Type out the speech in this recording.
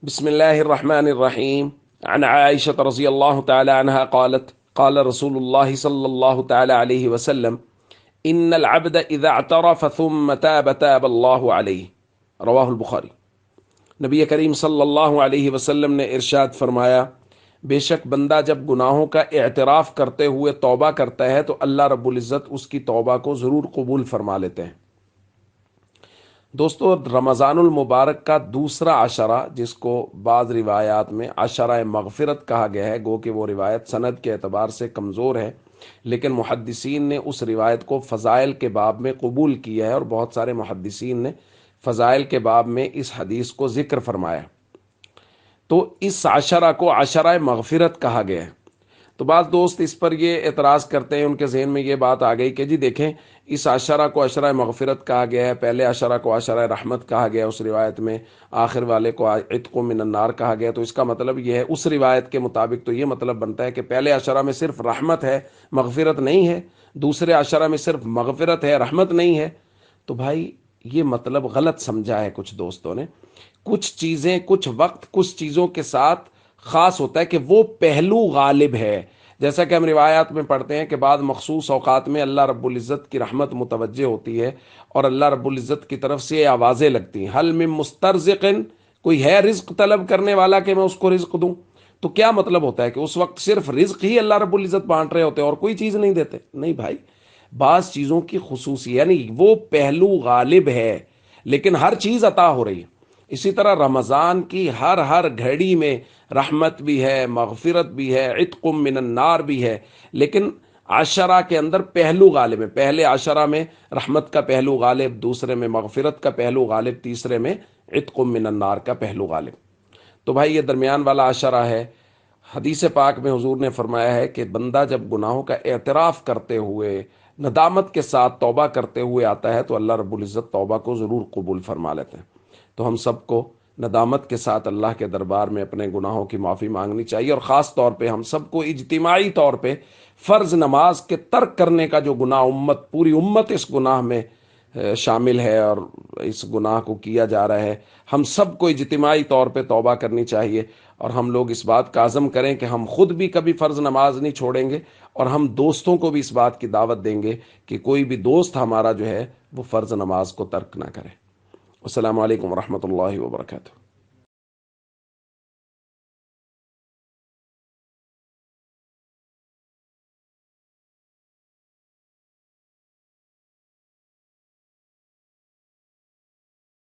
بسم الله الرحمن الرحيم. عن عائشة رضي الله تعالى عنها قالت قال رسول الله صلى الله تعالى عليه وسلم: إن العبد إذا اعترف ثم تاب الله عليه. رواہ البخاری۔ نبی کریم صلی اللہ علیہ وسلم نے ارشاد فرمایا، بے شک بندہ جب گناہوں کا اعتراف کرتے ہوئے توبہ کرتا ہے تو اللہ رب العزت اس کی توبہ کو ضرور قبول فرما لیتے ہیں۔ دوستو، رمضان المبارک کا دوسرا عشرہ، جس کو بعض روایات میں عشرہ مغفرت کہا گیا ہے، گو کہ وہ روایت سند کے اعتبار سے کمزور ہے، لیکن محدثین نے اس روایت کو فضائل کے باب میں قبول کیا ہے، اور بہت سارے محدثین نے فضائل کے باب میں اس حدیث کو ذکر فرمایا۔ تو اس عشرہ کو عشرہ مغفرت کہا گیا ہے۔ تو بعض دوست اس پر یہ اعتراض کرتے ہیں، ان کے ذہن میں یہ بات آ گئی کہ جی دیکھیں، اس عشرہ کو عشرہ مغفرت کہا گیا ہے، پہلے عشرہ کو عشرہ رحمت کہا گیا، اس روایت میں آخر والے کو عتق من النار کہا گیا، تو اس کا مطلب یہ ہے، اس روایت کے مطابق تو یہ مطلب بنتا ہے کہ پہلے عشرہ میں صرف رحمت ہے، مغفرت نہیں ہے، دوسرے عشرہ میں صرف مغفرت ہے، رحمت نہیں ہے۔ تو بھائی یہ مطلب غلط سمجھا ہے کچھ دوستوں نے۔ کچھ چیزیں کچھ وقت کچھ چیزوں کے ساتھ خاص ہوتا ہے کہ وہ پہلو غالب ہے، جیسا کہ ہم روایات میں پڑھتے ہیں کہ بعض مخصوص اوقات میں اللہ رب العزت کی رحمت متوجہ ہوتی ہے اور اللہ رب العزت کی طرف سے یہ آوازیں لگتی ہیں، حل من مسترزق، کوئی ہے رزق طلب کرنے والا کہ میں اس کو رزق دوں؟ تو کیا مطلب ہوتا ہے کہ اس وقت صرف رزق ہی اللہ رب العزت بانٹ رہے ہوتے ہیں اور کوئی چیز نہیں دیتے؟ نہیں بھائی، بعض چیزوں کی خصوصی یعنی وہ پہلو غالب ہے، لیکن ہر چیز عطا ہو رہی ہے۔ اسی طرح رمضان کی ہر گھڑی میں رحمت بھی ہے، مغفرت بھی ہے، عتق من النار بھی ہے، لیکن عشرہ کے اندر پہلو غالب ہے۔ پہلے عشرہ میں رحمت کا پہلو غالب، دوسرے میں مغفرت کا پہلو غالب، تیسرے میں عتق من النار کا پہلو غالب۔ تو بھائی یہ درمیان والا عشرہ ہے۔ حدیث پاک میں حضور نے فرمایا ہے کہ بندہ جب گناہوں کا اعتراف کرتے ہوئے ندامت کے ساتھ توبہ کرتے ہوئے آتا ہے تو اللہ رب العزت توبہ کو ضرور قبول فرما لیتے ہیں۔ تو ہم سب کو ندامت کے ساتھ اللہ کے دربار میں اپنے گناہوں کی معافی مانگنی چاہیے، اور خاص طور پہ ہم سب کو اجتماعی طور پہ فرض نماز کے ترک کرنے کا جو گناہ، پوری امت اس گناہ میں شامل ہے اور اس گناہ کو کیا جا رہا ہے، ہم سب کو اجتماعی طور پہ توبہ کرنی چاہیے، اور ہم لوگ اس بات کا عزم کریں کہ ہم خود بھی کبھی فرض نماز نہیں چھوڑیں گے، اور ہم دوستوں کو بھی اس بات کی دعوت دیں گے کہ کوئی بھی دوست ہمارا جو ہے وہ فرض نماز کو ترک نہ کرے۔ السلام علیکم ورحمۃ اللہ وبرکاتہ۔